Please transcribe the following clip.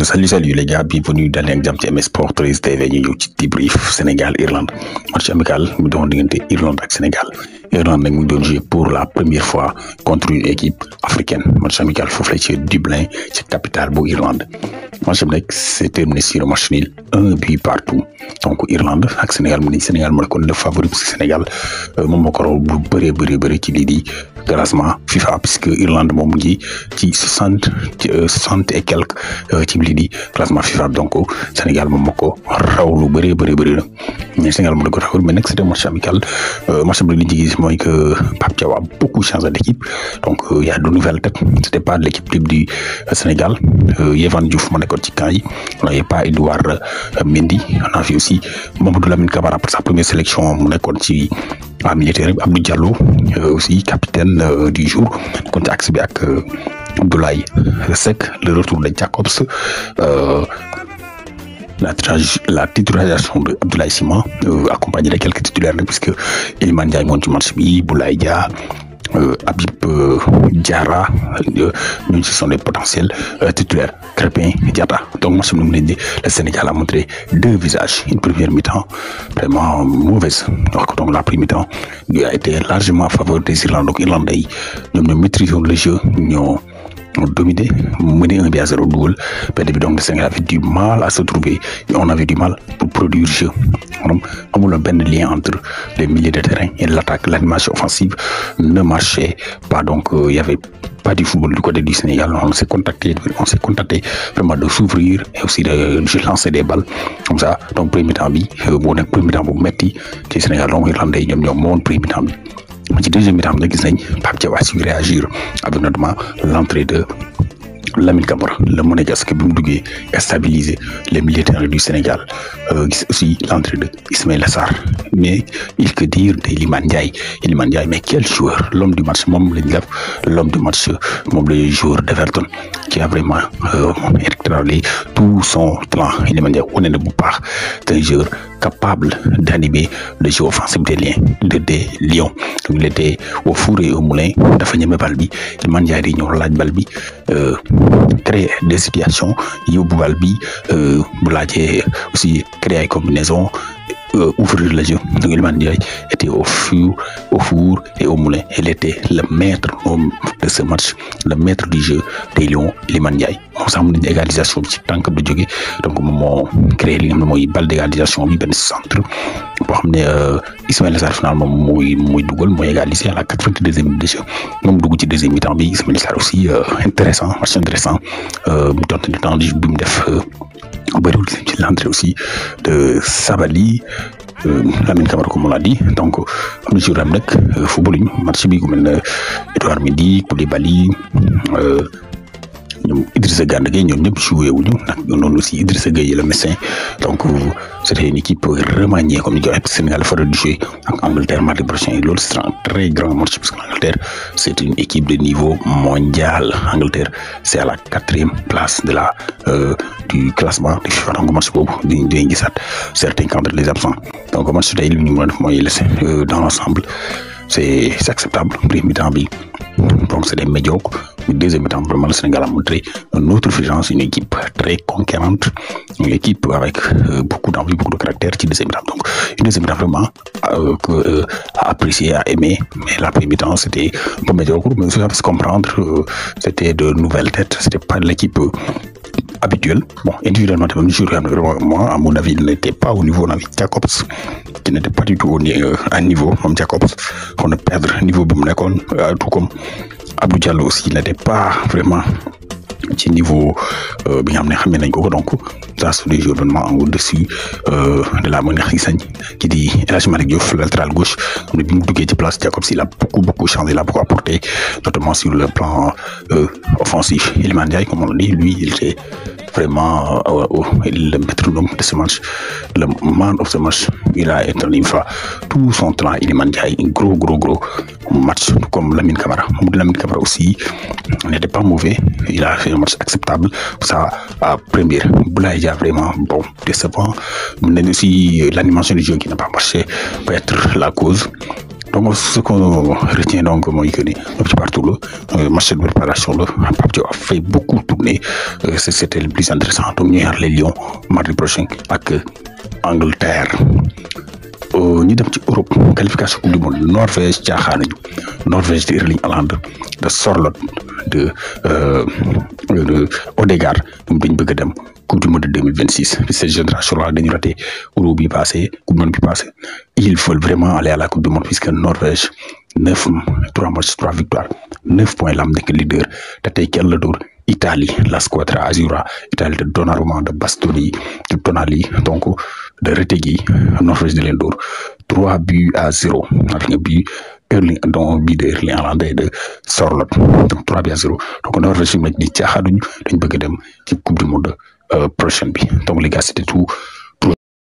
Salut les gars, bienvenue dans l'examen MS Sport 13 TV ñu ñëw ci débrief Sénégal Irlande match amical mu doon diggante Irlande ak Sénégal. Irlande nag mu doon jouer pour la première fois contre une équipe africaine match amical foofu la ci Dublin ci capitale bu Irlande. Match bi nag c'est terminé sur un match nul, un but partout. Donc Irlande ak Sénégal mu ne Sénégal moo nekkoon le favori parce que Sénégal moom moo ko raw bu bëree ci lii di classement FIFA puisque Irlande moom mu ngi ci 60 et quelques ci lii di classement FIFA donc Sénégal moom moo ko raw lu bëree la mais Sénégal moo ko raw mais nag c'était un match amical match bi li ñu gis mooy que Pape Thiaw a beaucoup changé d'équipe donc il y a de nouvelles têtes c'était pas de l'équipe type du Sénégal Yehvan Diouf moo nekkoon ci camp yi on n'avait pas Edouard Mendy on a vu aussi Mamadou Lamine Camara pour sa première sélection mu nekkoon ci militaire bi Abdou Diallo aussi capitaine du jour kon ci axe bi ak Abdoulaye Seck le retour de Jacobs la titularisation de Abdoulaye Sima accompagné de quelques titulaires puisque Iliman Ndiaye moom ci match bi Boulaye Dia Habib Diarra ñooñu ce sont des potentiels titulaires Crépin Diatta donc match bi le Sénégal a montré deux visages une première mi-temps vraiment mauvaise donc la première mi-temps a été largement favorable des Irlandais donc Irlandais yi ñoom ñoo maîtrisé le jeu ñoo dominé mené 1-0 dugal benn bi donc le Sénégal avait du mal à se trouver et on avait du mal pour produire jeu maanaam amul benn lien entre les milieux de terrain et l'attaque l'animation offensive ne marchait pas donc il y avait pas du football du côté du Sénégal on s'est contacté vraiment de s'ouvrir et aussi de lancer des balles comme ça donc premier temps bi boo nekk premier temps bu metti ci Sénégal donc Irlandais yi ñoom moon premier temps bi ci deuxième mi-temps nag gis nañ Pape Thiaw a su réagir avec notamment l'entrée de Lamine Camara le monégasque bi mu duggee stabiliser les milieux de terrain du Sénégal gis aussi l'entrée de Ismaïla Sarr mais il que dire de Iliman Ndiaye mais quel joueur l'homme du match moom lañ def l'homme du match moom le joueur d'Everton qui a vraiment étalé tout son talent Iliman Ndiaye wane na bu baax c'est un joueur capable d'animer le jeu offensif des Lions donc il était au four et au moulin dafa ñeme bal bi Iliman Ndiaye di ñëw laaj bal bi créer des situations yóbbu bal bi bu laajee aussi créer ay combinaisons ouvrir le jeu donc Iliman Ndiaye était au four et au moulin il était le maître de ce match le maître du jeu des Lions Iliman Ndiaye moom sax mu ne égalisation bi ci tànk du jóge donc moom moo créé li nga xam ne mooy balle d'égalisation bi benn centre boo xam ne Ismaïla Sarr finalement mooy dugal mooy égalisé à la 82e minute de jeu moom dugg ci deuxième mi-temps bi Ismaïla Sarr aussi match intéressant mu donte du temps bi mu def bëriwul ci l'entrée aussi de Sabali Lamine Camara comme on l'a dit donc am na jour am nag football match bi ku mel ne Edouard Mendy Koulibaly ñoom Idrissa Gana Gueye ñoom ñëpp joué wuñu nag noonu aussi Idrissa Gueye le médecin donc c'était une équipe remaniée comme ni ko waxee Sénégal fara du jouer ak Angleterre mardi prochain et loolu c'est un très grand match parce que l'Angleterre c'est une équipe de niveau mondial Angleterre c'est à la 4e place de la du classement du FIFA donc match boobu dañuy gisaat certains contre les absents donc match tey li ñu mën a def mooy laisser dans l'ensemble c'est acceptable premier mi-temps bi donc c'est des médiocres mais deuxième mi-temps vraiment le Sénégal a montré une autre puissance une équipe très conquérante une équipe avec beaucoup d'envie beaucoup de caractère ci deuxième mi-temps donc une deuxième mi-temps vraiment à apprécier à aimer mais la première mi-temps c'était un peu médiocre mais aussi ça peut se comprendre c'était de nouvelles têtes c'était pas de l'équipe habituel bon individuellement tamit jour yoo xam ne vraiment moi à mon avis il n'était pas au niveau Navi Jacobs qui n'était pas du tout à niveau moom Jacobs on a perdre niveau bi mu nekkoon tout comme Abdou Diallo aussi il n'était pas vraiment ci niveau bi nga xam ne nañ ko donc ça c'est des joueurs vraiment au-dessus de la manière qui dit El Hadji Malick Diouf latéral gauche bi mu duggee ci place Jacobs il a beaucoup changé il a beaucoup apporté notamment sur le plan offensif Iliman Ndiaye comme on l'a dit lui il était vraiment le métronome de ce match le man of ce match il a étalé une fois tout son talent Iliman Ndiaye un gros match comme Lamine Camara aussi n'était pas mauvais il a fait un match acceptable ça à première Boulaye Dia vraiment bon décevant mais aussi l'animation du jeu qui n'a pas marché peut être la cause Donc ce qu'on retient donc mooy que ni un petit partout la match de préparation la Pape Thiaw a fait beaucoup tourner, c'était le plus intéressant. Donc ñu xaar les Lions mardi prochain ak Angleterre. ñu dem ci Europe qualification coupe du monde Norvège caaxaanuñu Norvège de Erling Haaland de Sorloth de Odegaard ñoom dañ bëgg a dem coupe du monde 2026 cette génération là dañu raté Euro bi passé coupe du monde bi passé ils veulent vraiment aller à la coupe du monde puisque Norvège 3 matchs 3 victoires 9 points la am nekk leader te tey kenn la dóor Italie la squadra azzurra Italie de Donnarumma de Bastoni de Tonali donc de Retegui Norvège di leen dóor 3-0 avec un but bii de Erling Haaland de Sorloth donc 3-0 donc Norvège fi mu nekk nii caaxaanuñu dañ bëgg dem ci coupe du monde prochaine bi donc les gars c'était tout